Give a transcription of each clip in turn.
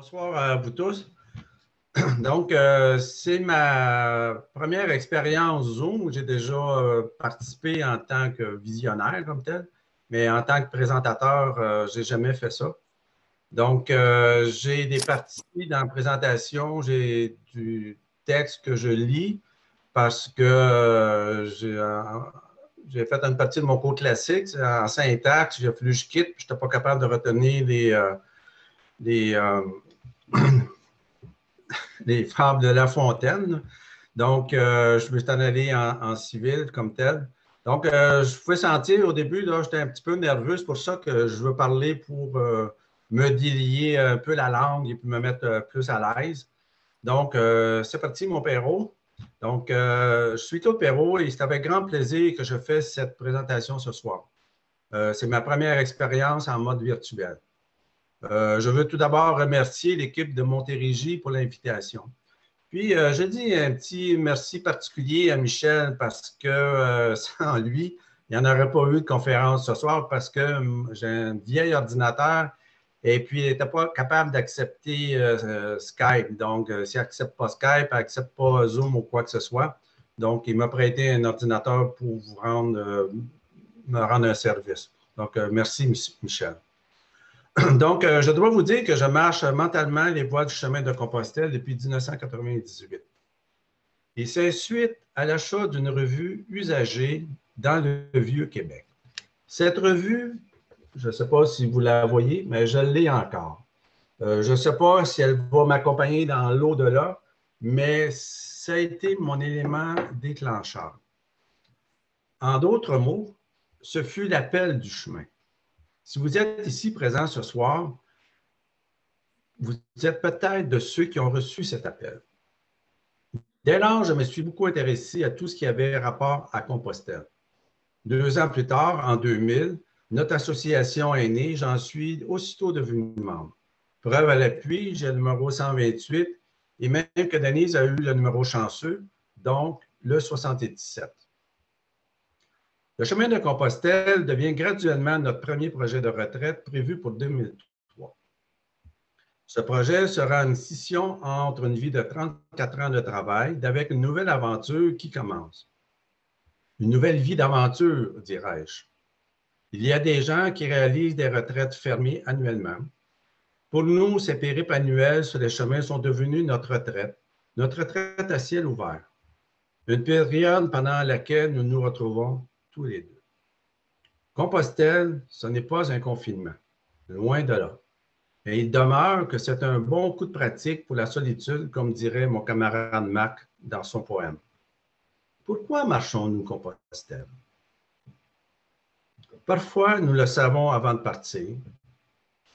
Bonsoir à vous tous. Donc, c'est ma première expérience Zoom où j'ai déjà participé en tant que visionnaire comme tel, mais en tant que présentateur, je n'ai jamais fait ça. Donc, j'ai des parties dans la présentation, j'ai du texte que je lis parce que j'ai fait une partie de mon cours classique en syntaxe, j'ai fallu que je quitte, puis je n'étais pas capable de retenir les, les fables de La Fontaine. Donc, je me suis en allé en civil comme tel. Donc, je pouvais sentir au début, là, j'étais un petit peu nerveux. C'est pour ça que je veux parler pour me délier un peu la langue et puis me mettre plus à l'aise. Donc, c'est parti, mon Perrault. Donc, je suis Claude Perrault et c'est avec grand plaisir que je fais cette présentation ce soir. C'est ma première expérience en mode virtuel. Je veux tout d'abord remercier l'équipe de Montérégie pour l'invitation. Puis, je dis un petit merci particulier à Michel parce que sans lui, il n'y en aurait pas eu de conférence ce soir parce que j'ai un vieil ordinateur et puis il n'était pas capable d'accepter Skype. Donc, s'il n'accepte pas Skype, il n'accepte pas Zoom ou quoi que ce soit. Donc, il m'a prêté un ordinateur pour me rendre un service. Donc, merci, Michel. Donc, je dois vous dire que je marche mentalement les voies du chemin de Compostelle depuis 1998. Et c'est suite à l'achat d'une revue usagée dans le Vieux-Québec. Cette revue, je ne sais pas si vous la voyez, mais je l'ai encore. Je ne sais pas si elle va m'accompagner dans l'au-delà, mais ça a été mon élément déclencheur. En d'autres mots, ce fut l'appel du chemin. Si vous êtes ici présent ce soir, vous êtes peut-être de ceux qui ont reçu cet appel. Dès lors, je me suis beaucoup intéressé à tout ce qui avait rapport à Compostelle. 2 ans plus tard, en 2000, notre association est née, j'en suis aussitôt devenu membre. Preuve à l'appui, j'ai le numéro 128 et même que Denise a eu le numéro chanceux, donc le 77. Le chemin de Compostelle devient graduellement notre premier projet de retraite prévu pour 2003. Ce projet sera une scission entre une vie de 34 ans de travail avec une nouvelle aventure qui commence. Une nouvelle vie d'aventure, dirais-je. Il y a des gens qui réalisent des retraites fermées annuellement. Pour nous, ces périples annuels sur les chemins sont devenus notre retraite à ciel ouvert. Une période pendant laquelle nous nous retrouvons tous les deux. Compostelle, ce n'est pas un confinement, loin de là. Et il demeure que c'est un bon coup de pratique pour la solitude, comme dirait mon camarade Marc dans son poème. Pourquoi marchons-nous Compostelle? Parfois, nous le savons avant de partir,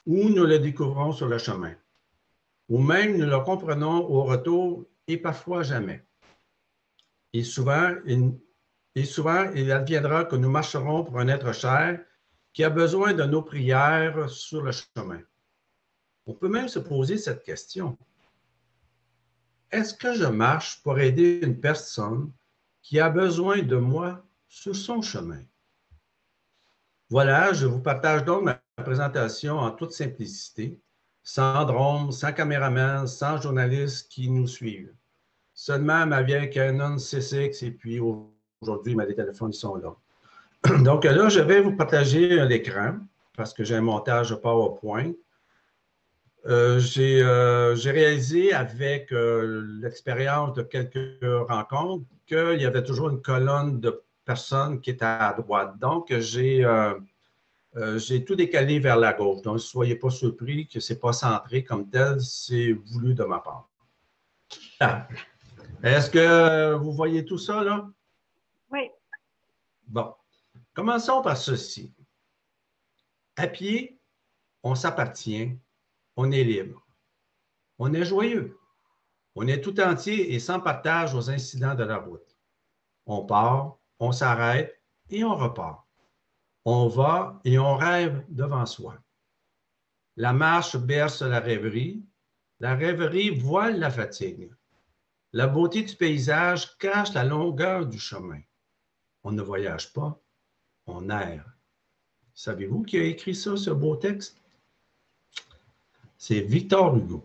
ou nous le découvrons sur le chemin, ou même nous le comprenons au retour et parfois jamais. Et souvent, il adviendra que nous marcherons pour un être cher qui a besoin de nos prières sur le chemin. On peut même se poser cette question. Est-ce que je marche pour aider une personne qui a besoin de moi sur son chemin? Voilà, je vous partage donc ma présentation en toute simplicité, sans drone, sans caméraman, sans journalistes qui nous suivent. Seulement ma vieille Canon C6 et puis aujourd'hui, mes téléphones sont là. Donc là, je vais vous partager l'écran parce que j'ai un montage PowerPoint. J'ai réalisé avec l'expérience de quelques rencontres qu'il y avait toujours une colonne de personnes qui était à droite. Donc, j'ai tout décalé vers la gauche. Donc, ne soyez pas surpris que ce n'est pas centré comme tel, c'est voulu de ma part. Ah. Est-ce que vous voyez tout ça, là? Oui. Bon. Commençons par ceci. À pied, on s'appartient, on est libre. On est joyeux. On est tout entier et sans partage aux incidents de la route. On part, on s'arrête et on repart. On va et on rêve devant soi. La marche berce la rêverie voile la fatigue. La beauté du paysage cache la longueur du chemin. On ne voyage pas, on erre. Savez-vous qui a écrit ça, ce beau texte? C'est Victor Hugo.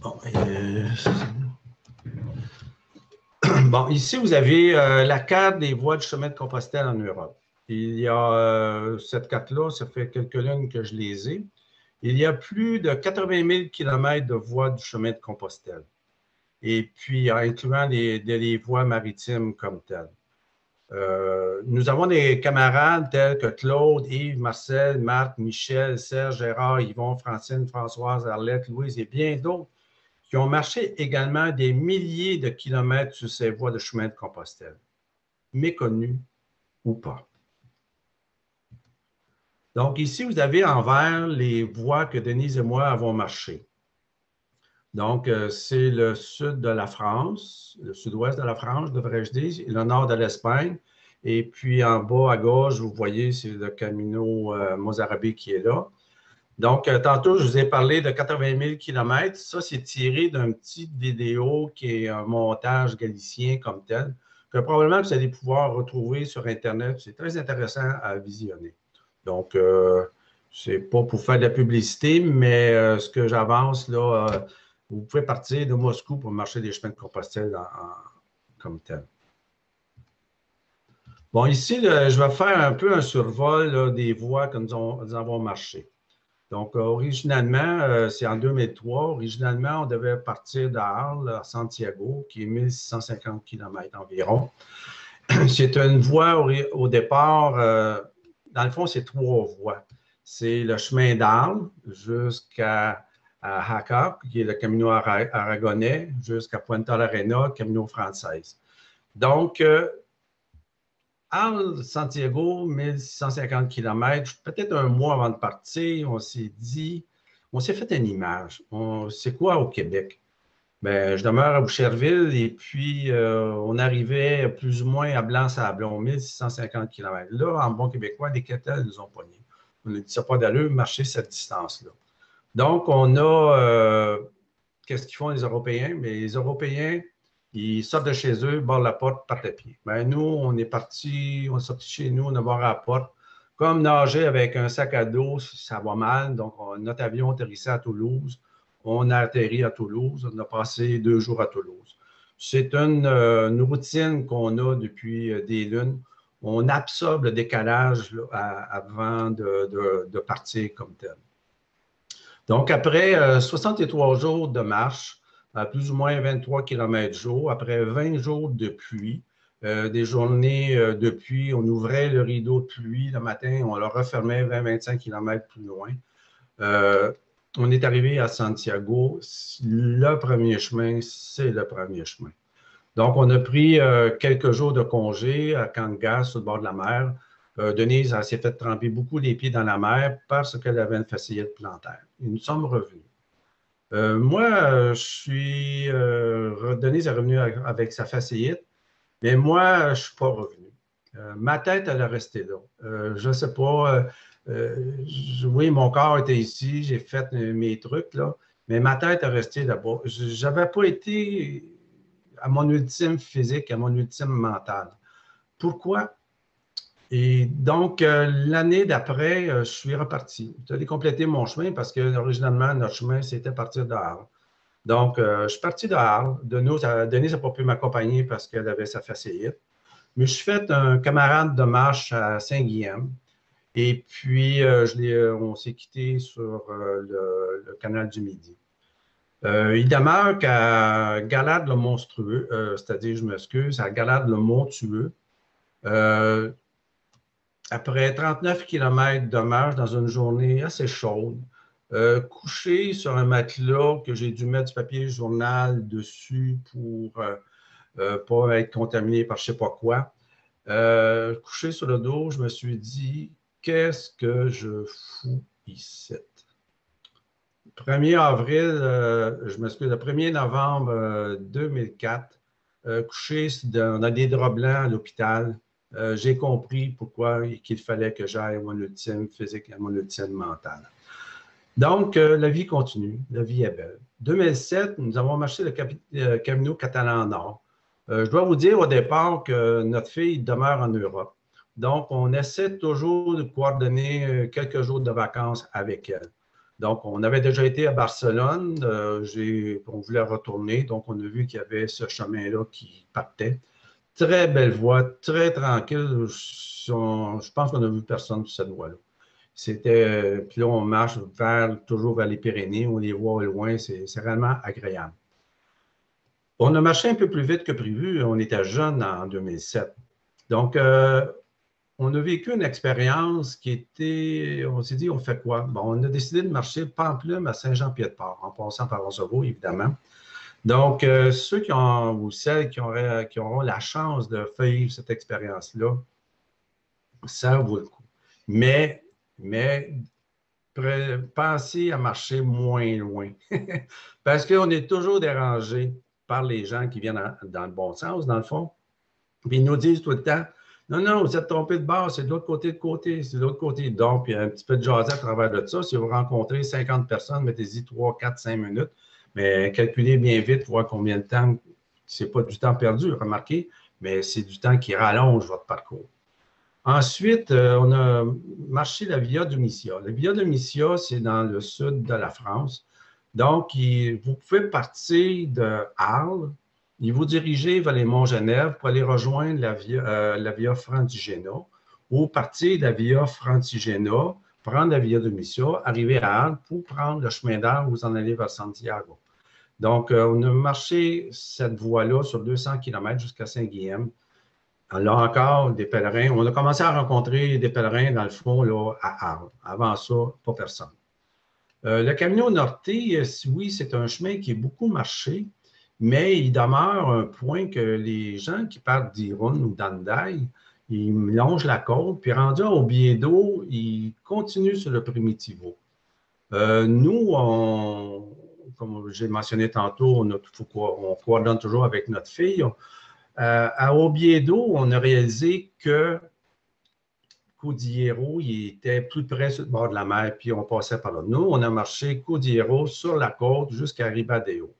Bon, bon, ici, vous avez la carte des voies du chemin de Compostelle en Europe. Il y a cette carte-là, ça fait quelques lunes que je les ai. Il y a plus de 80 000 km de voies du chemin de Compostelle, et puis incluant les voies maritimes comme telles. Nous avons des camarades tels que Claude, Yves, Marcel, Marc, Michel, Serge, Gérard, Yvon, Francine, Françoise, Arlette, Louise et bien d'autres qui ont marché également des milliers de kilomètres sur ces voies de chemin de Compostelle, méconnues ou pas. Donc ici, vous avez en vert les voies que Denise et moi avons marchées. Donc, c'est le sud de la France, le sud-ouest de la France, devrais-je dire, et le nord de l'Espagne. Et puis en bas à gauche, vous voyez, c'est le Camino Mozarabe qui est là. Donc, tantôt, je vous ai parlé de 80 000 km. Ça, c'est tiré d'une petite vidéo qui est un montage galicien comme tel, que probablement vous allez pouvoir retrouver sur Internet. C'est très intéressant à visionner. Donc, c'est pas pour faire de la publicité, mais ce que j'avance là, vous pouvez partir de Moscou pour marcher des chemins de Compostelle comme tel. Bon, ici, je vais faire un peu un survol là, des voies que nous avons marchées. Donc, originalement, c'est en 2003. Originalement, on devait partir d'Arles à Santiago, qui est 1650 km environ. C'est une voie au départ, dans le fond, c'est 3 voies. C'est le chemin d'Arles jusqu'à Jaca, qui est le Camino aragonais, jusqu'à Punta l'Arenas, Camino française. Donc, Arles-Santiago, 1650 km, peut-être un mois avant de partir, on s'est dit, on s'est fait une image. C'est quoi au Québec? Bien, je demeure à Boucherville et puis on arrivait plus ou moins à Blanc-Sablon, 1650 km. Là, en bon québécois, les quételles nous ont pognés. On a dit, ça n'a pas d'allure, marcher cette distance-là. Donc, on a, qu'est-ce qu'ils font les Européens? Mais les Européens, ils sortent de chez eux, barrent la porte, partent à pied. Ben, nous, on est sorti chez nous, on a barré la porte. Comme nager avec un sac à dos, ça va mal. Donc, notre avion atterrissait à Toulouse. On a atterri à Toulouse. On a passé 2 jours à Toulouse. C'est une routine qu'on a depuis des lunes. On absorbe le décalage là, avant de partir comme tel. Donc, après 63 jours de marche, à plus ou moins 23 km jour, après 20 jours de pluie, des journées de pluie, on ouvrait le rideau de pluie le matin, on le refermait 20-25 km plus loin. On est arrivé à Santiago. Le premier chemin, c'est le premier chemin. Donc, on a pris quelques jours de congé à Cangas, sur le bord de la mer. Denise s'est fait tremper beaucoup les pieds dans la mer parce qu'elle avait une fasciite plantaire. Et nous sommes revenus. Moi, Denise est revenue avec sa fasciite, mais moi, je ne suis pas revenu. Ma tête, elle est restée là. Je ne sais pas. Oui, mon corps était ici, j'ai fait mes trucs, là, mais ma tête est restée là-bas. Je n'avais pas été à mon ultime physique, à mon ultime mental. Pourquoi? Et donc, l'année d'après, je suis reparti. J'ai complété mon chemin parce que originalement, notre chemin, c'était partir de Arles. Donc, je suis parti de Arles. Denise n'a pas pu m'accompagner parce qu'elle avait sa fasciite. Mais je suis fait un camarade de marche à Saint-Guillaume. Et puis, on s'est quitté sur le canal du Midi. Il demeure qu'à Galade-le-Monstrueux, c'est-à-dire, je m'excuse, à Galade-le-Montueux, après 39 km de marche dans une journée assez chaude, couché sur un matelas que j'ai dû mettre du papier journal dessus pour ne pas être contaminé par je ne sais pas quoi, couché sur le dos, je me suis dit, qu'est-ce que je fous ici? 1er avril, je m'excuse, le 1er novembre 2004, couché dans des draps blancs à l'hôpital, j'ai compris pourquoi qu'il fallait que j'aille à mon ultime physique, à mon ultime mental. Donc, la vie continue, la vie est belle. 2007, nous avons marché le Camino Catalan Nord. Je dois vous dire au départ que notre fille demeure en Europe. Donc, on essaie toujours de coordonner quelques jours de vacances avec elle. Donc, on avait déjà été à Barcelone, on voulait retourner, donc on a vu qu'il y avait ce chemin-là qui partait. Très belle voie, très tranquille. Je pense qu'on n'a vu personne sur cette voie-là. Puis là, on marche toujours vers les Pyrénées, on les voit au loin, c'est réellement agréable. On a marché un peu plus vite que prévu, on était jeunes en 2007. Donc, on a vécu une expérience qui était, on s'est dit, on fait quoi? Bon, on a décidé de marcher de Pampelune à Saint-Jean-Pied-de-Port, en passant par Roncevaux, évidemment. Donc, ceux qui ont, ou celles qui auront la chance de vivre cette expérience-là, ça vaut le coup. Mais pensez à marcher moins loin. Parce qu'on est toujours dérangé par les gens qui viennent dans le bon sens, dans le fond. Puis ils nous disent tout le temps, non, non, vous êtes trompé de bord, c'est de l'autre côté, c'est de l'autre côté. Donc, il y a un petit peu de jaser à travers de ça. Si vous rencontrez 50 personnes, mettez-y 3, 4, 5 minutes. Mais calculez bien vite, voir combien de temps, c'est pas du temps perdu, remarquez, mais c'est du temps qui rallonge votre parcours. Ensuite, on a marché la Via Domitia. La Via Domitia, c'est dans le sud de la France. Donc, vous pouvez partir de Arles et vous diriger vers les Monts-Genève pour aller rejoindre la Via Francigena ou partir de la Via Francigena, prendre la Via Domitia, arriver à Arles pour prendre le chemin d'Arles, vous en allez vers Santiago. Donc, on a marché cette voie-là sur 200 km jusqu'à Saint-Guilhem. Là encore, des pèlerins. On a commencé à rencontrer des pèlerins, dans le fond, là, à Arles. Avant ça, pas personne. Le Camino Norte, oui, c'est un chemin qui est beaucoup marché, mais il demeure un point que les gens qui partent d'Irun ou d'Andaï, ils longent la côte, puis rendu à Oviedo, ils continuent sur le Primitivo. Nous, comme j'ai mentionné tantôt, on coordonne toujours avec notre fille. À Oviedo, on a réalisé que Cudillero, il était plus près sur le bord de la mer, puis on passait par là. Nous, on a marché Cudillero sur la côte jusqu'à Ribadeo.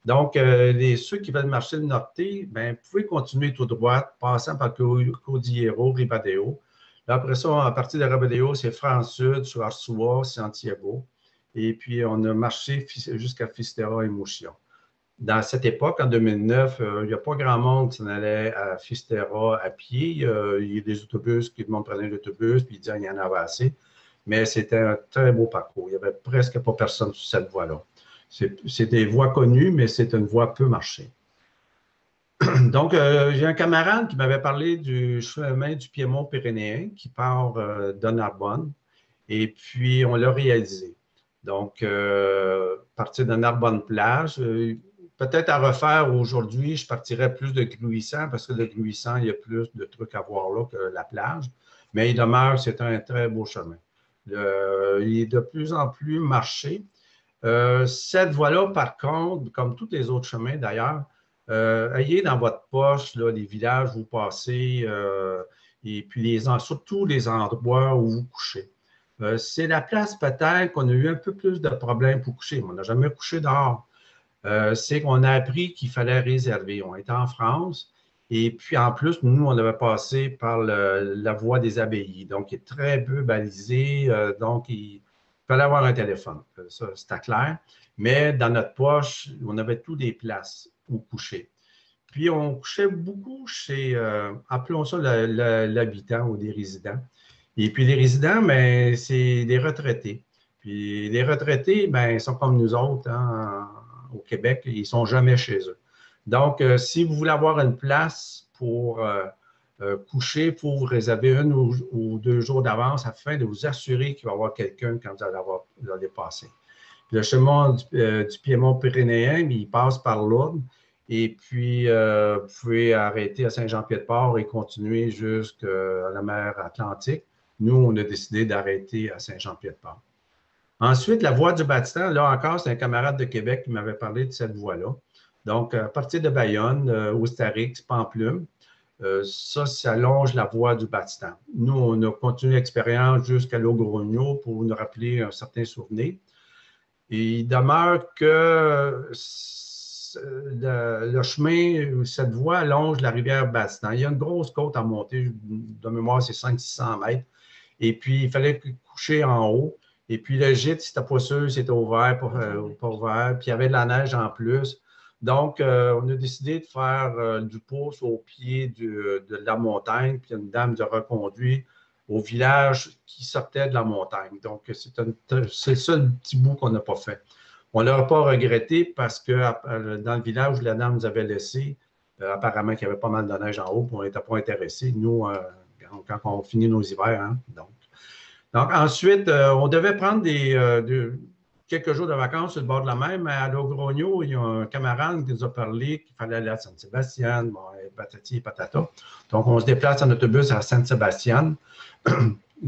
Donc, ceux qui veulent marcher le Norte, ben, vous pouvez continuer tout droit, passant par Cudillero, Ribadeo. Là, après ça, à partir de Ribadeo, c'est France-Sud, sur Arsua, Santiago. Et puis, on a marché jusqu'à Fistera et Murcia. Dans cette époque, en 2009, il n'y a pas grand monde qui s'en allait à Fistera à pied. Il y a des autobus, qui le monde prenait l'autobus, puis il disait qu'il y en avait assez. Mais c'était un très beau parcours. Il n'y avait presque pas personne sur cette voie-là. C'est des voies connues, mais c'est une voie peu marchée. Donc, j'ai un camarade qui m'avait parlé du chemin du Piémont pyrénéen qui part de Narbonne. Et puis, on l'a réalisé. Donc, partir de Narbonne-Plage, peut-être à refaire aujourd'hui, je partirais plus de Glouissant parce que de Glouissant, il y a plus de trucs à voir là que la plage. Mais il demeure, c'est un très beau chemin. Il est de plus en plus marché. Cette voie-là, par contre, comme tous les autres chemins d'ailleurs, ayez dans votre poche là, les villages où vous passez et puis surtout les endroits où vous couchez. C'est la place peut-être qu'on a eu un peu plus de problèmes pour coucher. On n'a jamais couché dehors. C'est qu'on a appris qu'il fallait réserver. On était en France et puis en plus, nous, on avait passé par la voie des abbayes, donc qui est très peu balisée. Donc, il fallait avoir un téléphone. Ça, c'était clair. Mais dans notre poche, on avait toutes des places où coucher. Puis, on couchait beaucoup chez, appelons ça l'habitant ou des résidents. Et puis, les résidents, ben, c'est des retraités. Puis, les retraités, ben, ils sont comme nous autres, hein, au Québec, ils ne sont jamais chez eux. Donc, si vous voulez avoir une place pour coucher, il faut vous réserver 1 ou 2 jours d'avance afin de vous assurer qu'il va y avoir quelqu'un quand vous allez passer. Puis le chemin du Piémont pyrénéen, il passe par Lourdes. Et puis, vous pouvez arrêter à Saint-Jean-Pied-de-Port et continuer jusqu'à la mer Atlantique. Nous, on a décidé d'arrêter à Saint-Jean-Pied-de-Port. Ensuite, la voie du Batitan, là encore, c'est un camarade de Québec qui m'avait parlé de cette voie-là. Donc, à partir de Bayonne, Ousterix, Pampelune, ça longe la voie du Batitan. Nous, on a continué l'expérience jusqu'à Logrogno pour nous rappeler un certain souvenir. Et il demeure que le chemin, cette voie longe la rivière Bastan. Il y a une grosse côte à monter, de mémoire, c'est 500-600 mètres. Et puis, il fallait coucher en haut. Et puis, le gîte, si tu n'étais pas sûr, c'était ouvert, pas ouvert. Puis, il y avait de la neige en plus. Donc, on a décidé de faire du pouce au pied de la montagne. Puis, une dame nous a reconduit au village qui sortait de la montagne. Donc, c'est le seul petit bout qu'on n'a pas fait. On ne l'a pas regretté parce que dans le village où la dame nous avait laissé, apparemment qu'il y avait pas mal de neige en haut, puis on n'était pas intéressés, nous, quand on finit nos hivers. Hein, donc, ensuite, on devait prendre quelques jours de vacances sur le bord de la mer, mais à Logrogno, il y a un camarade qui nous a parlé qu'il fallait aller à Saint-Sébastien, bon, patati et patata. Donc, on se déplace en autobus à Saint-Sébastien,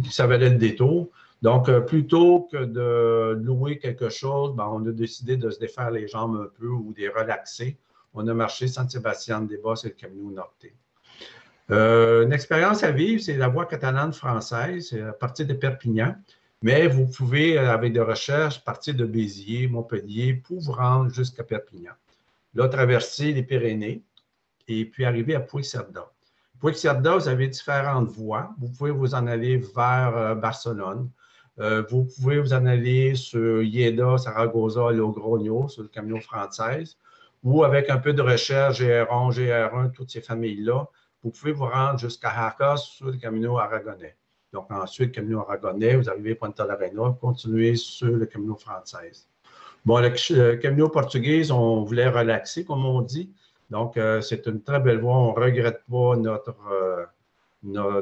ça valait le détour. Donc, plutôt que de louer quelque chose, ben, on a décidé de se défaire les jambes un peu ou de les relaxer. On a marché Saint-Sébastien-des-Bas, c'est le Camino Norte. Une expérience à vivre, c'est la voie catalane-française, c'est à partir de Perpignan. Mais vous pouvez, avec des recherches, partir de Béziers, Montpellier, pour vous rendre jusqu'à Perpignan. Là, traverser les Pyrénées et puis arriver à Puigcerdà. Puigcerdà, vous avez différentes voies. Vous pouvez vous en aller vers Barcelone. Vous pouvez vous en aller sur Lleida, Saragossa, Logrogno, sur le Camino française, ou avec un peu de recherche, GR1, GR1, toutes ces familles-là, vous pouvez vous rendre jusqu'à Jaca sur le Camino aragonais. Donc, ensuite, le Camino aragonais, vous arrivez à Punta l'Arenas, continuez sur le Camino française. Bon, le Camino portugais, on voulait relaxer, comme on dit. Donc, c'est une très belle voie. On ne regrette pas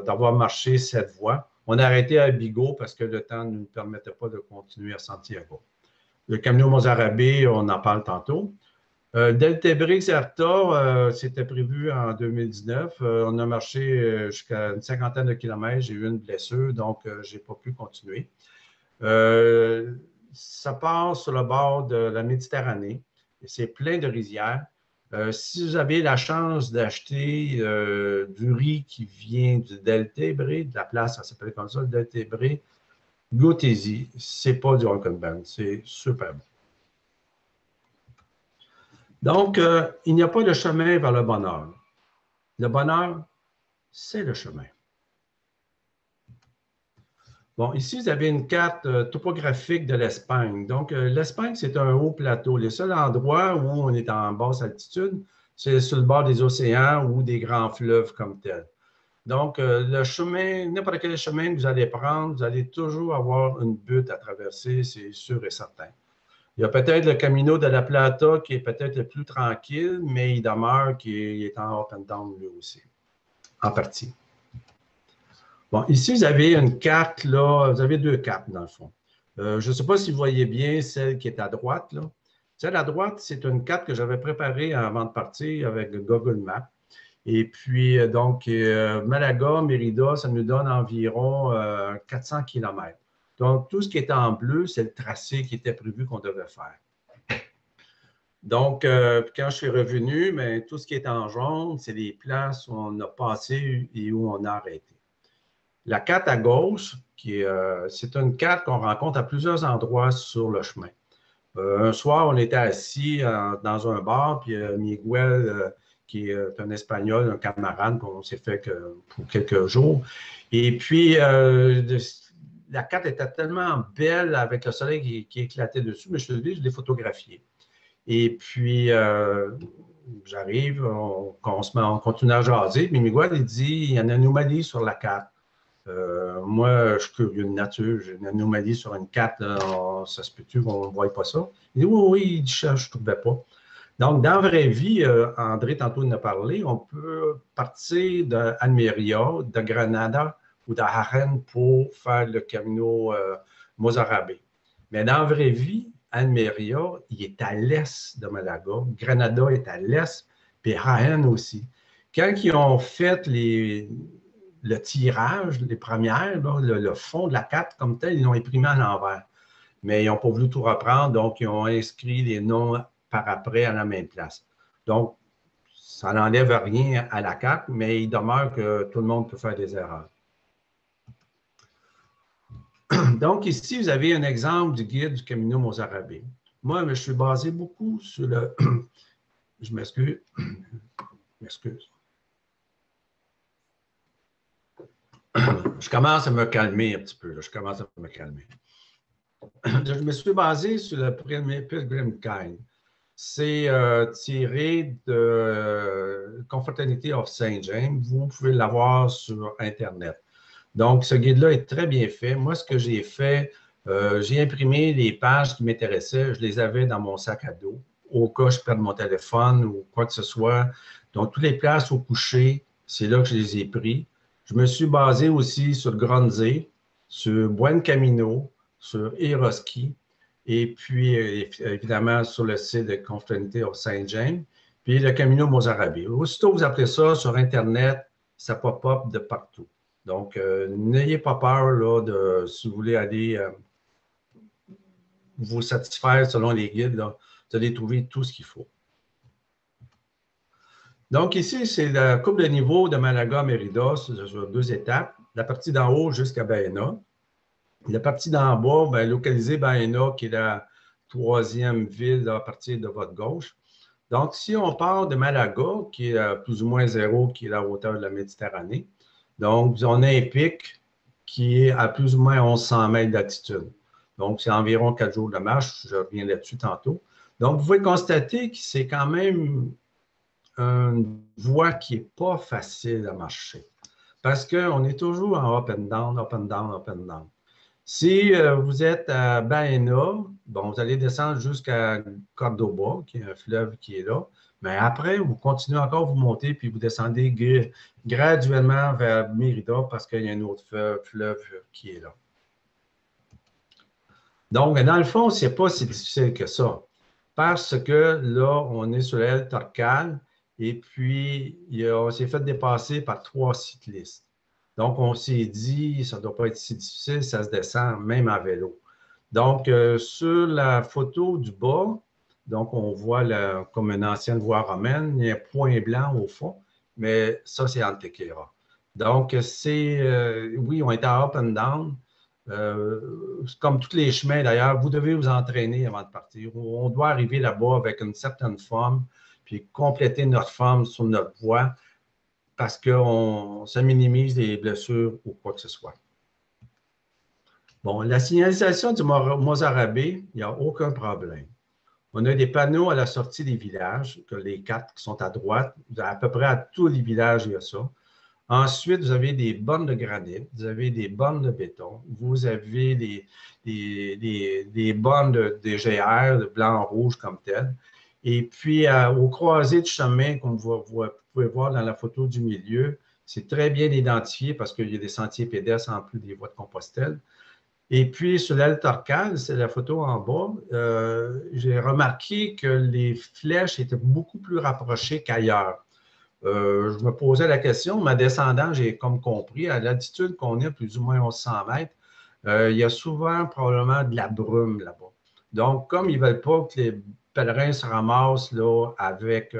d'avoir marché cette voie. On a arrêté à Bigo parce que le temps ne nous permettait pas de continuer à Santiago. Le Camino Mozarabe, on en parle tantôt. Deltebre-Xerta, c'était prévu en 2019. On a marché jusqu'à une cinquantaine de kilomètres. J'ai eu une blessure, donc je n'ai pas pu continuer. Ça passe sur le bord de la Méditerranée. C'est plein de rizières. Si vous avez la chance d'acheter du riz qui vient du Deltebre, de la place, ça s'appelle comme ça, le Deltebre, goûtez-y. C'est pas du Rock'n'Band, c'est super bon. Donc, il n'y a pas de chemin vers le bonheur. Le bonheur, c'est le chemin. Bon, ici, vous avez une carte topographique de l'Espagne. Donc, l'Espagne, c'est un haut plateau. Les seuls endroits où on est en basse altitude, c'est sur le bord des océans ou des grands fleuves comme tels. Donc, le chemin, n'importe quel chemin que vous allez prendre, vous allez toujours avoir une butte à traverser, c'est sûr et certain. Il y a peut-être le Camino de la Plata qui est peut-être le plus tranquille, mais il demeure qu'il est en up and down lui aussi, en partie. Bon, ici, vous avez une carte, là, vous avez deux cartes dans le fond. Je ne sais pas si vous voyez bien celle qui est à droite, là. Celle à droite, c'est une carte que j'avais préparée avant de partir avec le Google Maps. Et puis, donc, Malaga, Mérida, ça nous donne environ 400 km. Donc, tout ce qui est en bleu, c'est le tracé qui était prévu qu'on devait faire. Donc, quand je suis revenu, bien, tout ce qui est en jaune, c'est les places où on a passé et où on a arrêté. La carte à gauche, c'est une carte qu'on rencontre à plusieurs endroits sur le chemin. Un soir, on était assis dans un bar, puis Miguel, qui est un Espagnol, un camarade qu'on s'est fait pour quelques jours. Et puis, la carte était tellement belle avec le soleil qui éclatait dessus, mais je l'ai photographié. Et puis, j'arrive, on continue à jaser, puis Miguel, il dit, il y a une anomalie sur la carte. Moi, je suis curieux de nature, j'ai une anomalie sur une carte, ça se peut-tu qu'on ne voit pas ça? Il dit, oui, il dit, je ne trouvais pas. Donc, dans la vraie vie, André, tantôt, nous a parlé, on peut partir d'Almeria, de Granada ou de Jaén pour faire le Camino Mozarabe. Mais dans la vraie vie, Almeria, il est à l'est de Malaga, Granada est à l'est, puis Jaén aussi. Quand ils ont fait le tirage, les premières, là, le fond de la carte comme tel, ils l'ont imprimé à l'envers. Mais ils n'ont pas voulu tout reprendre, donc ils ont inscrit les noms par après à la même place. Donc, ça n'enlève rien à la carte, mais il demeure que tout le monde peut faire des erreurs. Donc, ici, vous avez un exemple du guide du Camino Mozarabe. Moi, je suis basé beaucoup sur Je m'excuse. Je m'excuse. Je commence à me calmer un petit peu. Là. Je commence à me calmer. Je me suis basé sur le premier Pilgrim Guide. C'est tiré de Confraternity of Saint James. Vous pouvez l'avoir sur Internet. Donc, ce guide-là est très bien fait. Moi, ce que j'ai fait, j'ai imprimé les pages qui m'intéressaient. Je les avais dans mon sac à dos, au cas où je perde mon téléphone ou quoi que ce soit. Donc, toutes les places au coucher, c'est là que je les ai pris. Je me suis basé aussi sur Gronze, sur Buen Camino, sur Eroski, et puis évidemment sur le site de Confraternity of Saint James, puis le Camino Mozarabe. Aussitôt vous appelez ça sur Internet, ça pop-up de partout. Donc, n'ayez pas peur là, si vous voulez aller vous satisfaire selon les guides, là, vous allez trouver tout ce qu'il faut. Donc, ici, c'est la coupe de niveau de Malaga-Mérida sur 2 étapes. La partie d'en haut jusqu'à Baena. La partie d'en bas, bien, localisée Baena, qui est la 3e ville à partir de votre gauche. Donc, si on part de Malaga, qui est à plus ou moins 0, qui est à la hauteur de la Méditerranée, donc on a un pic qui est à plus ou moins 1100 mètres d'altitude. Donc, c'est environ 4 jours de marche. Je reviens là-dessus tantôt. Donc, vous pouvez constater que c'est quand même une voie qui n'est pas facile à marcher parce qu'on est toujours en up and down, up and down, up and down. Si vous êtes à Baena, bon, vous allez descendre jusqu'à Cordoba, qui est un fleuve qui est là, mais après, vous continuez encore, vous montez, puis vous descendez graduellement vers Mérida parce qu'il y a un autre fleuve qui est là. Donc, dans le fond, ce n'est pas si difficile que ça, parce que là, on est sur l'aile Torcal, et puis on s'est fait dépasser par 3 cyclistes. Donc, on s'est dit, ça ne doit pas être si difficile, ça se descend même en vélo. Donc, sur la photo du bas, donc on voit comme une ancienne voie romaine, il y a un point blanc au fond, mais ça, c'est Antequera. Donc, oui, on est à up and down. Comme tous les chemins, d'ailleurs, vous devez vous entraîner avant de partir. On doit arriver là-bas avec une certaine forme, puis compléter notre forme sur notre voie, parce que ça minimise les blessures ou quoi que ce soit. Bon, la signalisation du Mozarabe, il n'y a aucun problème. On a des panneaux à la sortie des villages, que les 4 qui sont à droite. À peu près à tous les villages, il y a ça. Ensuite, vous avez des bornes de granit, vous avez des bornes de béton, vous avez des bornes de GR, de blanc-rouge comme tel. Et puis, au croisé du chemin, comme vous pouvez voir dans la photo du milieu, c'est très bien identifié parce qu'il y a des sentiers pédestres en plus des voies de Compostelle. Et puis, sur l'aile Torcal, c'est la photo en bas, j'ai remarqué que les flèches étaient beaucoup plus rapprochées qu'ailleurs. Je me posais la question, ma descendant, j'ai comme compris, à l'altitude qu'on est, plus ou moins 1100 mètres, il y a souvent probablement de la brume là-bas. Donc, comme ils ne veulent pas que les pèlerins se ramassent là, avec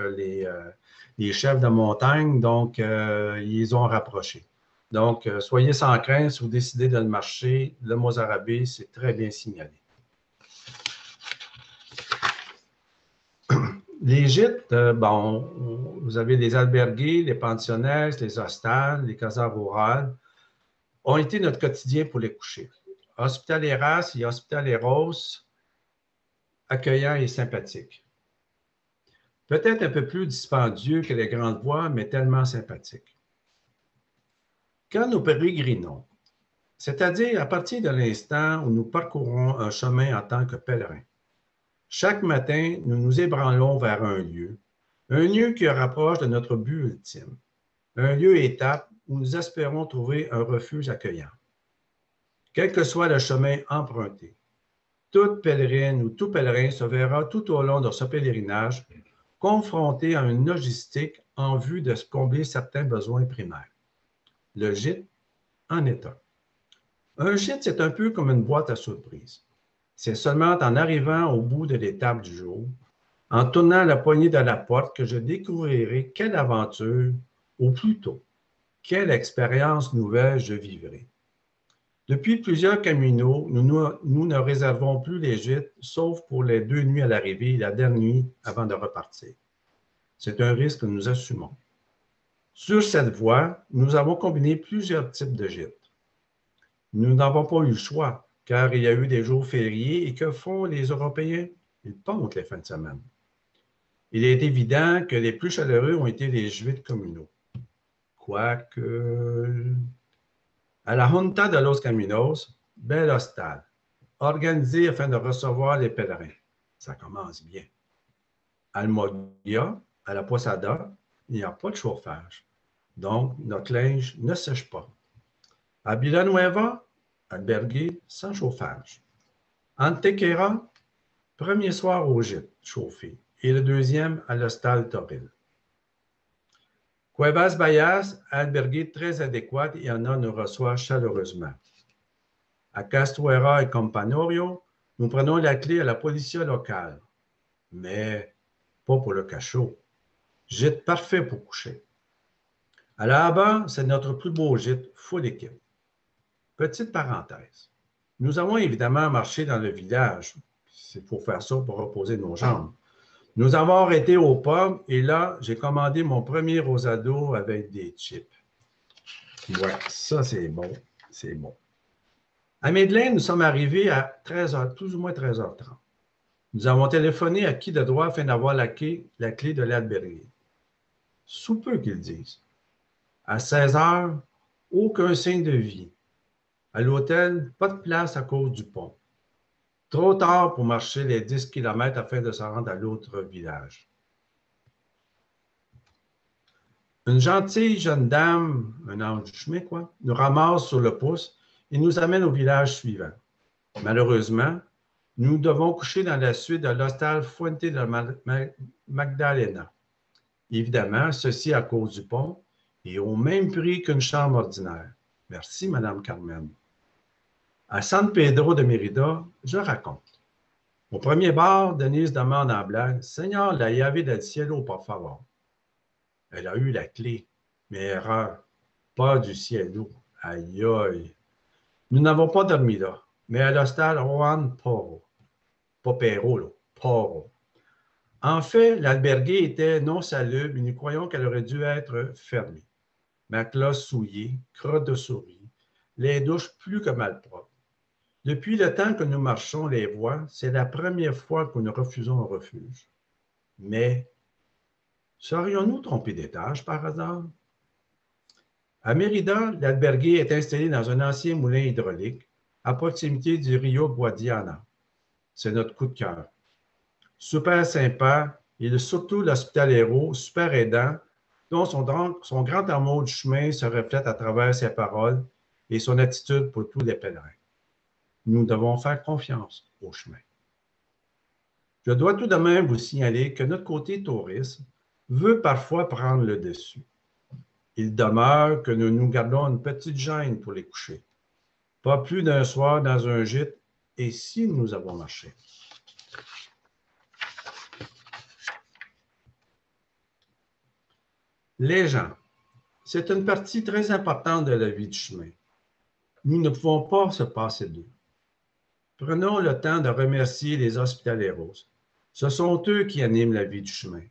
les chefs de montagne, donc ils ont rapproché. Donc, soyez sans crainte, si vous décidez de le marcher, le Mozarabe, c'est très bien signalé. Les gîtes, bon, vous avez les albergues, les pensionnaires, les hostales, les casas rurales, ont été notre quotidien pour les coucher. Hospitaleras et hospitaleros, accueillants et sympathiques. Peut-être un peu plus dispendieux que les grandes voies, mais tellement sympathiques. Quand nous pérégrinons, c'est-à-dire à partir de l'instant où nous parcourons un chemin en tant que pèlerins, chaque matin, nous nous ébranlons vers un lieu qui rapproche de notre but ultime, un lieu étape où nous espérons trouver un refuge accueillant. Quel que soit le chemin emprunté, toute pèlerine ou tout pèlerin se verra tout au long de ce pèlerinage confronté à une logistique en vue de combler certains besoins primaires. Le gîte en est un. Un gîte, c'est un peu comme une boîte à surprise. C'est seulement en arrivant au bout de l'étape du jour, en tournant la poignée de la porte, que je découvrirai quelle aventure, ou plutôt, quelle expérience nouvelle je vivrai. Depuis plusieurs caminos, nous ne réservons plus les gîtes, sauf pour les 2 nuits à l'arrivée et la dernière nuit avant de repartir. C'est un risque que nous assumons. Sur cette voie, nous avons combiné plusieurs types de gîtes. Nous n'avons pas eu le choix, car il y a eu des jours fériés et que font les Européens? Ils pontent les fins de semaine. Il est évident que les plus chaleureux ont été les gîtes communaux. Quoique, à la Junta de los Caminos, bel hostal, organisé afin de recevoir les pèlerins. Ça commence bien. Almogia, à la Posada, il n'y a pas de chauffage. Donc, notre linge ne sèche pas. À Villanueva, albergué sans chauffage. Antequera, premier soir au gîte chauffé et le deuxième à l'hostal Toril. Cuevas Bayas, albergué très adéquat et en nous reçoit chaleureusement. À Castuera et Campanorio, nous prenons la clé à la police locale, mais pas pour le cachot. Gîte parfait pour coucher. À la Haba, c'est notre plus beau gîte, full équipe. Petite parenthèse. Nous avons évidemment marché dans le village. C'est pour faire ça, pour reposer nos jambes. Nous avons arrêté au pub et là, j'ai commandé mon premier rosado avec des chips. Ouais, ça c'est bon, c'est bon. À Madeleine, nous sommes arrivés à 13h, plus ou moins 13h30. Nous avons téléphoné à qui de droit afin d'avoir la clé de l'albergue. Sous peu qu'ils disent. À 16h, aucun signe de vie. À l'hôtel, pas de place à cause du pont. Trop tard pour marcher les 10 km afin de se rendre à l'autre village. Une gentille jeune dame, un ange du chemin, quoi, nous ramasse sur le pouce et nous amène au village suivant. Malheureusement, nous devons coucher dans la suite de l'hostal Fuente de Magdalena. Évidemment, ceci à cause du pont et au même prix qu'une chambre ordinaire. Merci, Madame Carmen. À San Pedro de Mérida, je raconte. Au premier bar, Denise demande en blague « Seigneur, la llave del cielo, por favor. » Elle a eu la clé, mais erreur, pas du cielo. Aïe aïe. Nous n'avons pas dormi là, mais à l'hostal Juan Poro. Pas Perro, là, Poro. En fait, l'albergue était non salubre et nous croyons qu'elle aurait dû être fermée. Matelas souillé, crotte de souris, les douches plus que malpropres. Depuis le temps que nous marchons les voies, c'est la première fois que nous refusons un refuge. Mais, serions-nous trompés d'étage par hasard? À Mérida, l'albergue est installé dans un ancien moulin hydraulique à proximité du Rio Guadiana. C'est notre coup de cœur. Super sympa et surtout l'hospitalero, super aidant, dont son grand amour du chemin se reflète à travers ses paroles et son attitude pour tous les pèlerins. Nous devons faire confiance au chemin. Je dois tout de même vous signaler que notre côté tourisme veut parfois prendre le dessus. Il demeure que nous nous gardons une petite gêne pour les coucher. Pas plus d'un soir dans un gîte, et si nous avons marché. Les gens, c'est une partie très importante de la vie du chemin. Nous ne pouvons pas se passer d'eux. Prenons le temps de remercier les hospitaleros. Ce sont eux qui animent la vie du chemin.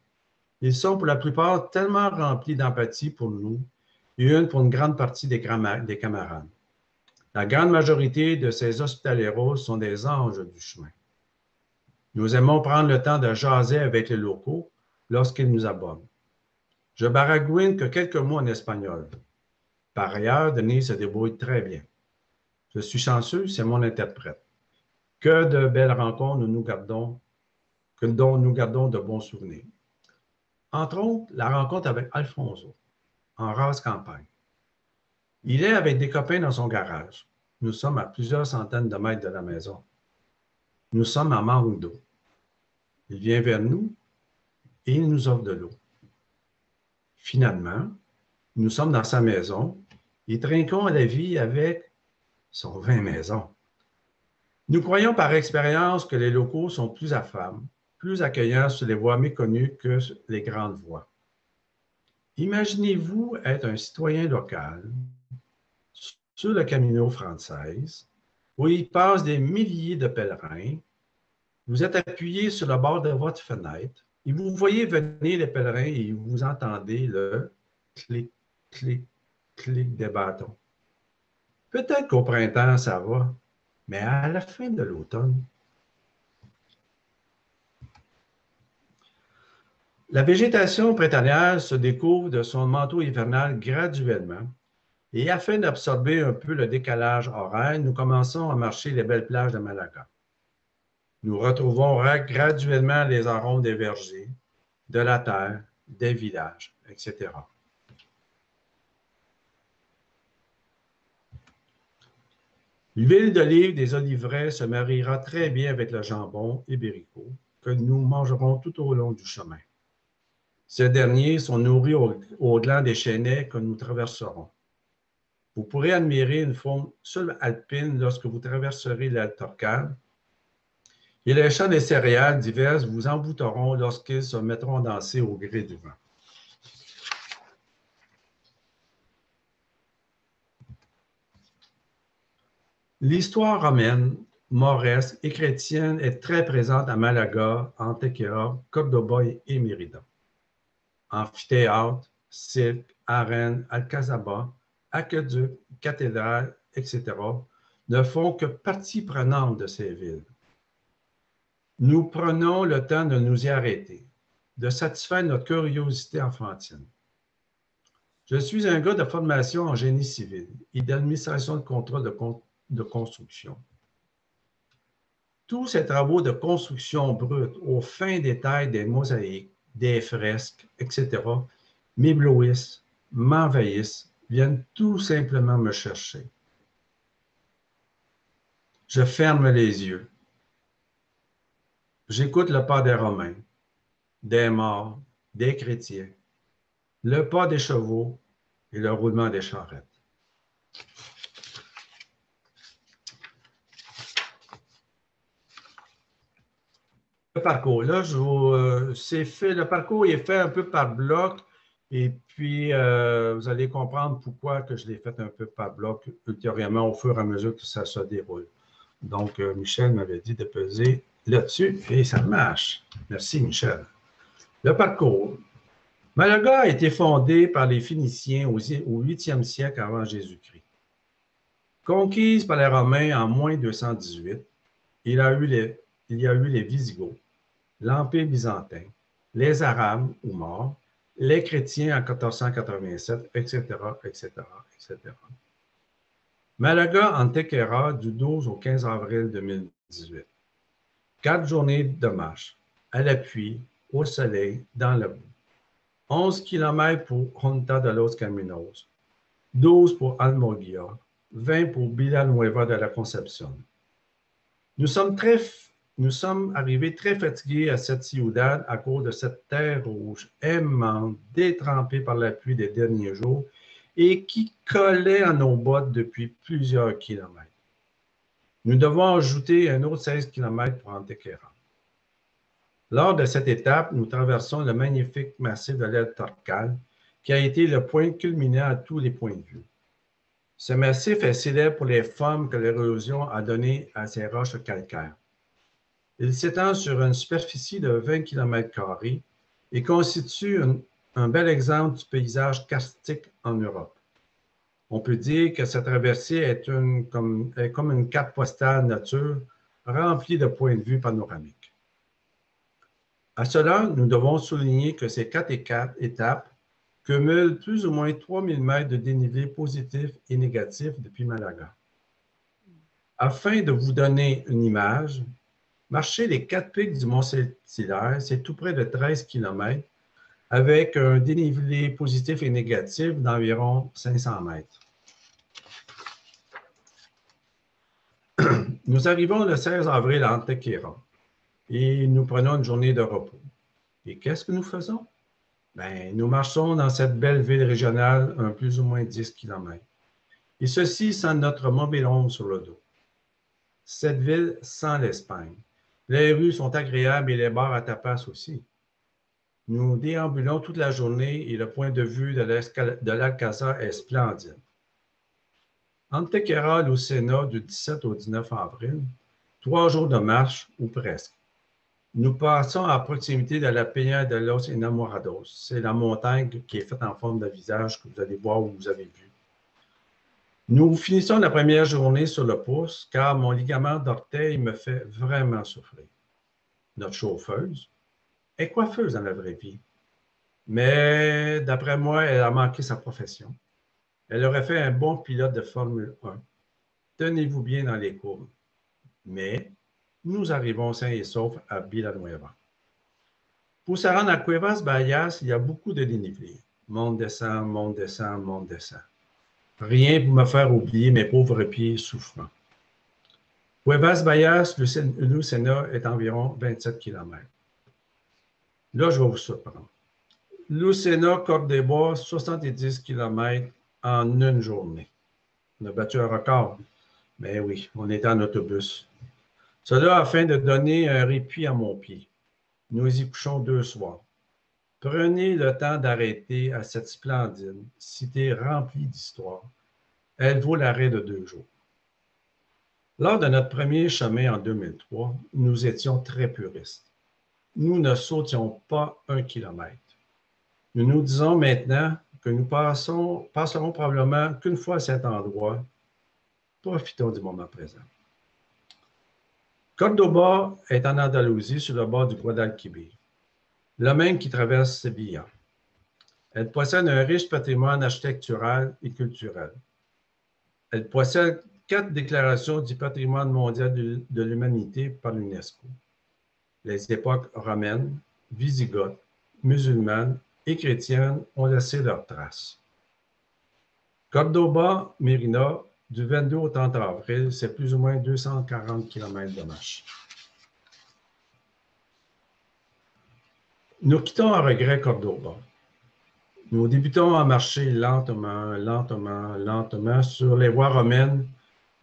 Ils sont pour la plupart tellement remplis d'empathie pour nous et pour une grande partie des camarades. La grande majorité de ces hospitaleros sont des anges du chemin. Nous aimons prendre le temps de jaser avec les locaux lorsqu'ils nous abordent. Je baragouine que quelques mots en espagnol. Par ailleurs, Denise se débrouille très bien. Je suis chanceux, c'est mon interprète. Que de belles rencontres dont nous gardons de bons souvenirs. Entre autres, la rencontre avec Alfonso, en rase campagne. Il est avec des copains dans son garage. Nous sommes à plusieurs centaines de mètres de la maison. Nous sommes en manque d'eau. Il vient vers nous et il nous offre de l'eau. Finalement, nous sommes dans sa maison et trinquons à la vie avec son vin maison. Nous croyons par expérience que les locaux sont plus affables, plus accueillants sur les voies méconnues que les grandes voies. Imaginez-vous être un citoyen local sur le Camino Frances, où il passe des milliers de pèlerins. Vous êtes appuyé sur le bord de votre fenêtre, Et vous voyez venir les pèlerins et vous entendez le clic, clic, clic des bâtons. Peut-être qu'au printemps, ça va, mais à la fin de l'automne, la végétation printanière se découvre de son manteau hivernal graduellement. Et afin d'absorber un peu le décalage horaire, nous commençons à marcher les belles plages de Malaga. Nous retrouvons graduellement les arômes des vergers, de la terre, des villages, etc. L'huile d'olive des oliveraies se mariera très bien avec le jambon ibérico que nous mangerons tout au long du chemin. Ces derniers sont nourris au gland des chênaies que nous traverserons. Vous pourrez admirer une faune subalpine lorsque vous traverserez l'Alpe Torcane, et les champs des céréales diverses vous envoûteront lorsqu'ils se mettront à danser au gré du vent. L'histoire romaine, mauresque et chrétienne est très présente à Malaga, Antequera, Cordoba et Mérida. Amphithéâtre, cirque, arènes, alcazaba, aqueducs, cathédrales, etc. ne font que partie prenante de ces villes. Nous prenons le temps de nous y arrêter, de satisfaire notre curiosité enfantine. Je suis un gars de formation en génie civil et d'administration de contrats de construction. Tous ces travaux de construction brute aux fins détails des mosaïques, des fresques, etc., m'éblouissent, m'envahissent, viennent tout simplement me chercher. Je ferme les yeux. J'écoute le pas des Romains, des morts, des chrétiens, le pas des chevaux et le roulement des charrettes. Le parcours, là, le parcours est fait un peu par bloc et puis vous allez comprendre pourquoi que je l'ai fait un peu par bloc ultérieurement au fur et à mesure que ça se déroule. Donc, Michel m'avait dit de peser là-dessus et ça marche. Merci, Michel. Le parcours. Malaga a été fondée par les Phéniciens au 8e siècle avant Jésus-Christ. Conquise par les Romains en moins 218, il y a eu les Visigoths, l'Empire byzantin, les Arabes ou morts, les chrétiens en 1487, etc., etc., etc. Malaga Antequera du 12 au 15 avril 2018. 4 journées de marche, à la pluie, au soleil, dans la boue. 11 km pour Junta de los Caminos, 12 pour Almoguia, 20 pour Villanueva de la Concepción. Nous sommes arrivés très fatigués à cette ciudad à cause de cette terre rouge aimante, détrempée par la pluie des derniers jours et qui collait à nos bottes depuis plusieurs kilomètres. Nous devons ajouter un autre 16 km pour Antequera. Lors de cette étape, nous traversons le magnifique massif de l'Alpe Torcane, qui a été le point culminant à tous les points de vue. Ce massif est célèbre pour les formes que l'érosion a données à ces roches calcaires. Il s'étend sur une superficie de 20 km² et constitue un bel exemple du paysage karstique en Europe. On peut dire que cette traversée est comme une carte postale nature remplie de points de vue panoramiques. À cela, nous devons souligner que ces 4 étapes cumulent plus ou moins 3000 mètres de dénivelé positif et négatif depuis Malaga. Afin de vous donner une image, marcher les 4 pics du Mont-Saint-Hilaire, c'est tout près de 13 km, avec un dénivelé positif et négatif d'environ 500 mètres. Nous arrivons le 16 avril à Antequera et nous prenons une journée de repos. Et qu'est-ce que nous faisons? Bien, nous marchons dans cette belle ville régionale un plus ou moins 10 km. Et ceci sans notre mobil-home sur le dos. Cette ville sent l'Espagne. Les rues sont agréables et les bars à tapas aussi. Nous déambulons toute la journée et le point de vue de l'Alcazar est splendide. Antequera Lucena du 17 au 19 avril, 3 jours de marche ou presque. Nous passons à proximité de la Peña de los Enamorados. C'est la montagne qui est faite en forme de visage que vous allez voir ou vous avez vu. Nous finissons la première journée sur le pouce car mon ligament d'orteil me fait vraiment souffrir. Notre chauffeuse est coiffeuse dans la vraie vie. Mais d'après moi, elle a manqué sa profession. Elle aurait fait un bon pilote de Formule 1. Tenez-vous bien dans les courbes. Mais nous arrivons sains et saufs à Villanueva. Pour se rendre à Cuevas Bayas, il y a beaucoup de dénivelé. Monte, descend, monte, descend, monte, descend. Rien pour me faire oublier mes pauvres pieds souffrants. Cuevas Bayas, Lucena est environ 27 km. Là, je vais vous surprendre. Lucena, Côte des Bois, 70 km en une journée. On a battu un record. Mais oui, on était en autobus. Cela afin de donner un répit à mon pied. Nous y couchons 2 soirs. Prenez le temps d'arrêter à cette splendide cité remplie d'histoire. Elle vaut l'arrêt de 2 jours. Lors de notre premier chemin en 2003, nous étions très puristes. Nous ne sautions pas 1 kilomètre. Nous nous disons maintenant que nous passerons probablement qu'une fois à cet endroit. Profitons du moment présent. Córdoba est en Andalousie, sur le bord du Guadalquivir, le même qui traverse Séville. Elle possède un riche patrimoine architectural et culturel. Elle possède 4 déclarations du patrimoine mondial de l'humanité par l'UNESCO. Les époques romaines, wisigoths, musulmanes et chrétiennes ont laissé leurs traces. Córdoba, Mérida, du 22 au 30 avril, c'est plus ou moins 240 km de marche. Nous quittons à regret Córdoba. Nous débutons à marcher lentement, lentement, lentement sur les voies romaines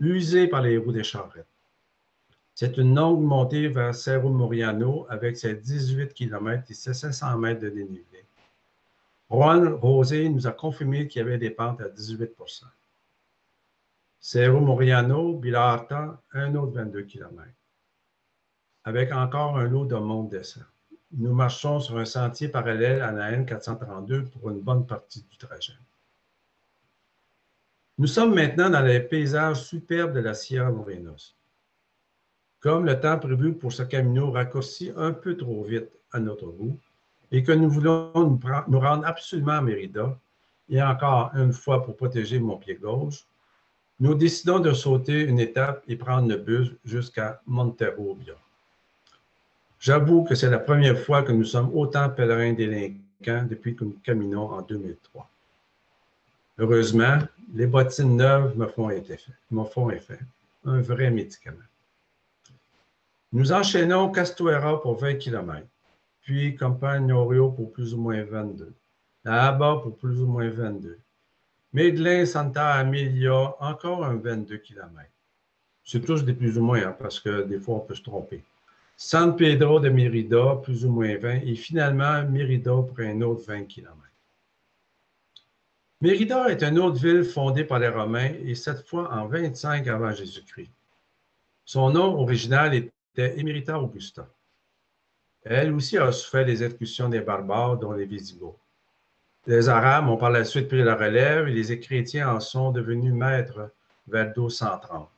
usées par les roues des charrettes. C'est une longue montée vers Cerro Moriano avec ses 18 km et ses 500 mètres de dénivelé. Juan José nous a confirmé qu'il y avait des pentes à 18 %. Cerro Moriano, Villarta, un autre 22 km. Avec encore un lot de monte-descend. Nous marchons sur un sentier parallèle à la N432 pour une bonne partie du trajet. Nous sommes maintenant dans les paysages superbes de la Sierra Morenos. Comme le temps prévu pour ce camino raccourcit un peu trop vite à notre goût et que nous voulons nous rendre absolument à Mérida, et encore une fois pour protéger mon pied gauche, nous décidons de sauter une étape et prendre le bus jusqu'à Monterrubia. J'avoue que c'est la première fois que nous sommes autant pèlerins délinquants depuis que nous caminons en 2003. Heureusement, les bottines neuves me font effet. Un vrai médicament. Nous enchaînons Castuera pour 20 km, puis Campagnorio pour plus ou moins 22, La Haba pour plus ou moins 22, Medellín, Santa Amelia, encore un 22 km. C'est tous des plus ou moins, hein, parce que des fois, on peut se tromper. San Pedro de Mérida, plus ou moins 20, et finalement, Mérida pour un autre 20 km. Mérida est une autre ville fondée par les Romains, et cette fois en 25 avant Jésus-Christ. Son nom original était Emerita Augusta. Elle aussi a souffert des exécutions des barbares, dont les Visigoths. Les Arabes ont par la suite pris la relève et les chrétiens en sont devenus maîtres vers 1230.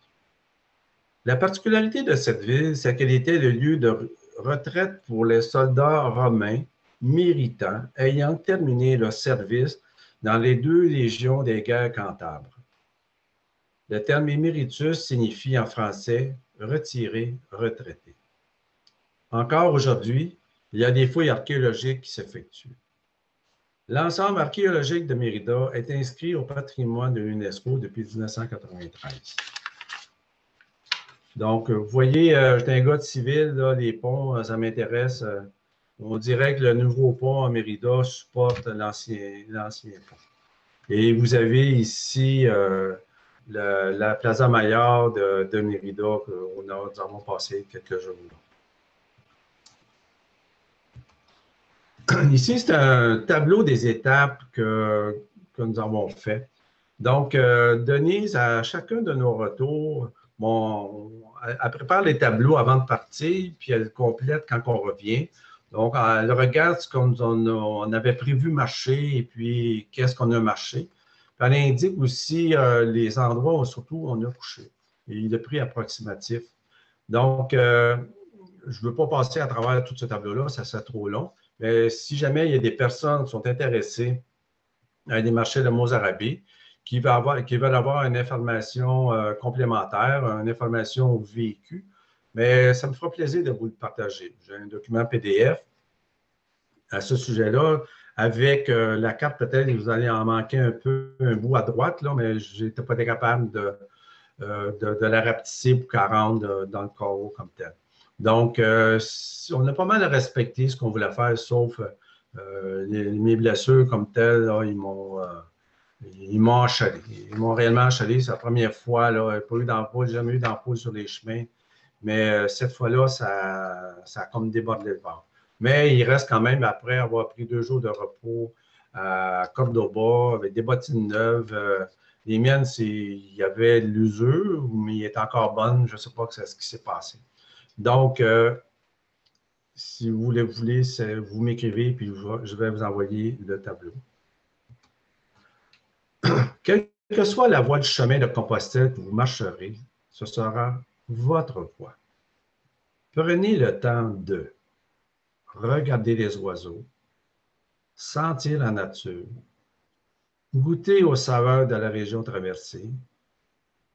La particularité de cette ville, c'est qu'elle était le lieu de retraite pour les soldats romains méritants ayant terminé leur service dans les 2 légions des guerres cantabres. Le terme éméritus signifie en français « retiré, retraité ». Encore aujourd'hui, il y a des fouilles archéologiques qui s'effectuent. L'ensemble archéologique de Mérida est inscrit au patrimoine de l'UNESCO depuis 1993. Donc, vous voyez, j'étais un gars de civil, là, les ponts, ça m'intéresse. On dirait que le nouveau pont à Mérida supporte l'ancien pont. Et vous avez ici la Plaza Mayor de Mérida, où nous avons passé quelques jours là. Ici, c'est un tableau des étapes que nous avons fait. Donc, Denise, à chacun de nos retours, elle prépare les tableaux avant de partir, puis elle complète quand on revient. Donc, elle regarde ce qu'on avait prévu marcher et puis qu'est-ce qu'on a marché. Puis elle indique aussi les endroits où surtout on a couché et le prix approximatif. Donc, je ne veux pas passer à travers tout ce tableau-là, ça serait trop long. Mais si jamais il y a des personnes qui sont intéressées à des marchés de Mozarabie, qui veulent avoir une information complémentaire, une information vécue, mais ça me fera plaisir de vous le partager. J'ai un document PDF à ce sujet-là. Avec la carte, peut-être vous allez en manquer un peu, un bout à droite, là, mais je n'étais pas capable de la rapetisser pour qu'elle rentre dans le carreau comme tel. Donc, on a pas mal respecté ce qu'on voulait faire, sauf mes blessures comme telles, là, ils m'ont achalé. Ils m'ont réellement achalé. C'est la première fois, là, il n'y a pas eu d'ampoule, jamais eu d'ampoule sur les chemins. Mais cette fois-là, ça a comme débordé le ventre. Mais il reste quand même, après avoir pris 2 jours de repos à Cordoba, avec des bottines neuves. Les miennes, il y avait l'usure, mais il est encore bonne. Je ne sais pas ce qui s'est passé. Donc, si vous voulez, vous m'écrivez, puis je vais vous envoyer le tableau. Quelle que soit la voie du chemin de Compostelle que vous marcherez, ce sera votre voie. Prenez le temps de regarder les oiseaux, sentir la nature, goûter aux saveurs de la région traversée,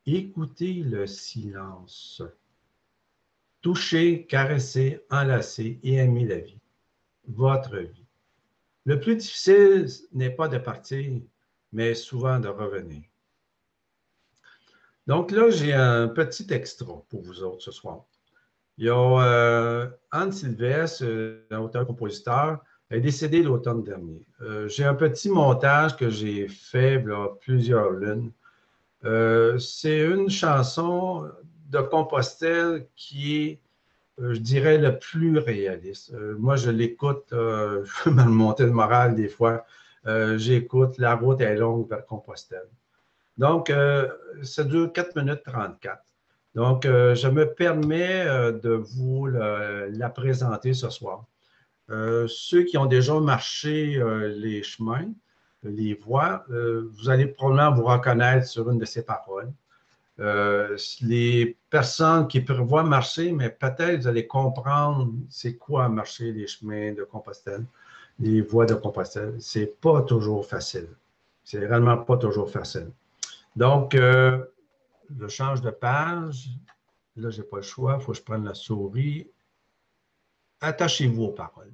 écouter le silence, toucher, caresser, enlacer et aimer la vie, votre vie. Le plus difficile n'est pas de partir, mais souvent de revenir. Donc là, j'ai un petit extra pour vous autres ce soir. Il y a Anne Sylvestre, un auteur-compositeur, est décédé l'automne dernier. J'ai un petit montage que j'ai fait là, plusieurs lunes. C'est une chanson de Compostelle qui est, je dirais, le plus réaliste. Moi, je l'écoute, je me monter le moral des fois. J'écoute La route est longue vers Compostelle. Donc, ça dure 4 minutes 34. Donc, je me permets de vous la présenter ce soir. Ceux qui ont déjà marché les chemins, les voies, vous allez probablement vous reconnaître sur une de ces paroles. Les personnes qui prévoient marcher, mais peut-être vous allez comprendre c'est quoi marcher les chemins de Compostelle, les voies de Compostelle. C'est pas toujours facile. C'est réellement pas toujours facile. Donc, je change de page. Là, je n'ai pas le choix. Il faut que je prenne la souris. Attachez-vous aux paroles.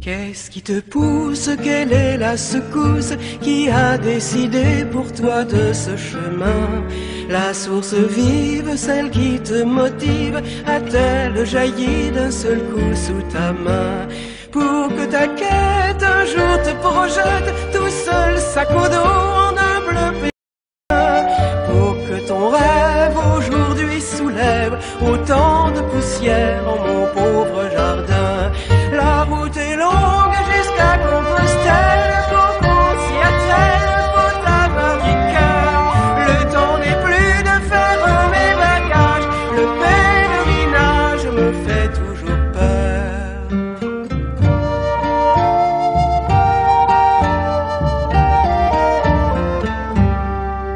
Qu'est-ce qui te pousse? Quelle est la secousse qui a décidé pour toi de ce chemin? La source vive, celle qui te motive, a-t-elle jailli d'un seul coup sous ta main? Pour que ta quête un jour te projette tout seul, sac au dos en humble pékin. Pour que ton rêve aujourd'hui soulève autant de poussière en mon pauvre jardin. La route est longue jusqu'à Compostelle, faut qu'on s'y attelle, faut avoir du cœur. Le temps n'est plus de faire mes bagages, le pèlerinage me fait toujours peur.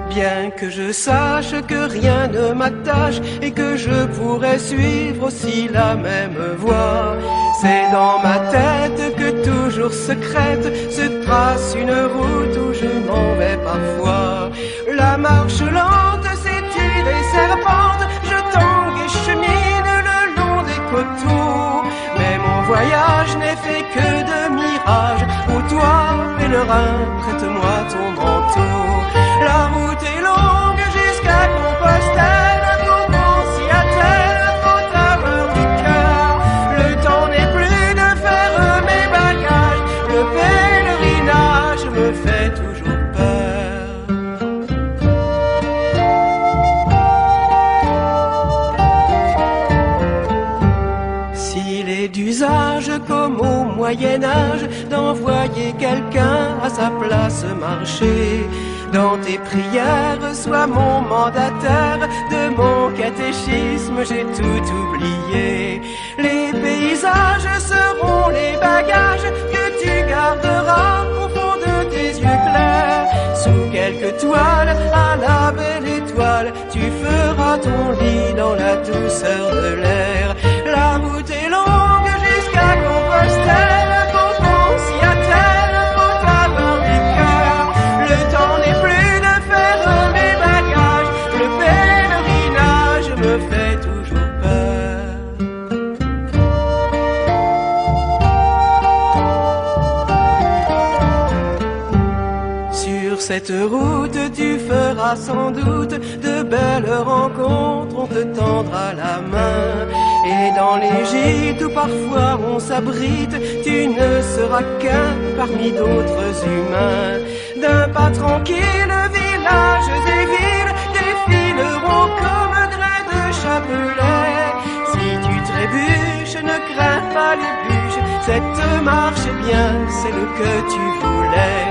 Bien que je sache que rien ne m'attache et que je pourrais suivre aussi la même voie, c'est dans ma tête que toujours secrète se trace une route où je m'en vais parfois. La marche lente s'étire et serpente, je tangue et chemine le long des coteaux. Mais mon voyage n'est fait que de mirages. Ô toi, pèlerin, prête-moi ton manteau. La route est longue jusqu'à Compostelle, faut qu'on s'y attelle, faut avoir du cœur. Le temps n'est plus de faire mes bagages, le pèlerinage me fait toujours peur. Moyen-Âge d'envoyer quelqu'un à sa place marcher. Dans tes prières, sois mon mandataire, de mon catéchisme j'ai tout oublié. Les paysages seront les bagages que tu garderas au fond de tes yeux clairs. Sous quelques toiles, à la belle étoile, tu feras ton lit dans la douceur de l'air. La route est longue jusqu'à Compostelle, quand on s'y attelle, faut avoir du cœur. Le temps n'est plus de faire mes bagages, le pèlerinage me fait toujours peur. Sur cette route, tu feras sans doute de belles rencontres, on te tendra la main. Et dans les gîtes où parfois on s'abrite, tu ne seras qu'un parmi d'autres humains. D'un pas tranquille, villages et villes défileront comme grains de chapelet. Si tu trébuches, ne crains pas les bûches, cette marche est bien celle que tu voulais.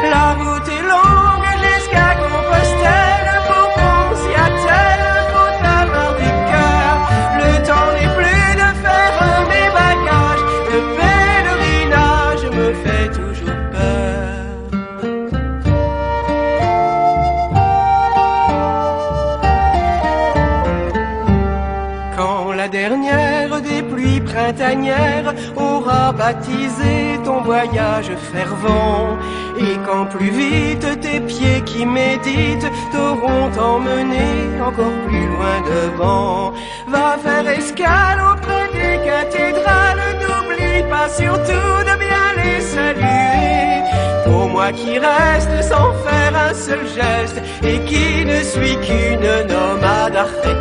La route est longue jusqu'à Compostelle, pour qu'on s'y attelle, faut avoir du cœur. Le temps n'est plus de faire mes bagages, le pèlerinage me fait toujours peur. Quand la dernière des pluies printanières aura baptisé ton voyage fervent, et quand plus vite tes pieds qui méditent t'auront emmené encore plus loin devant, va faire escale auprès des cathédrales, n'oublie pas surtout de bien les saluer. Pour moi qui reste sans faire un seul geste et qui ne suis qu'une nomade arrêtée,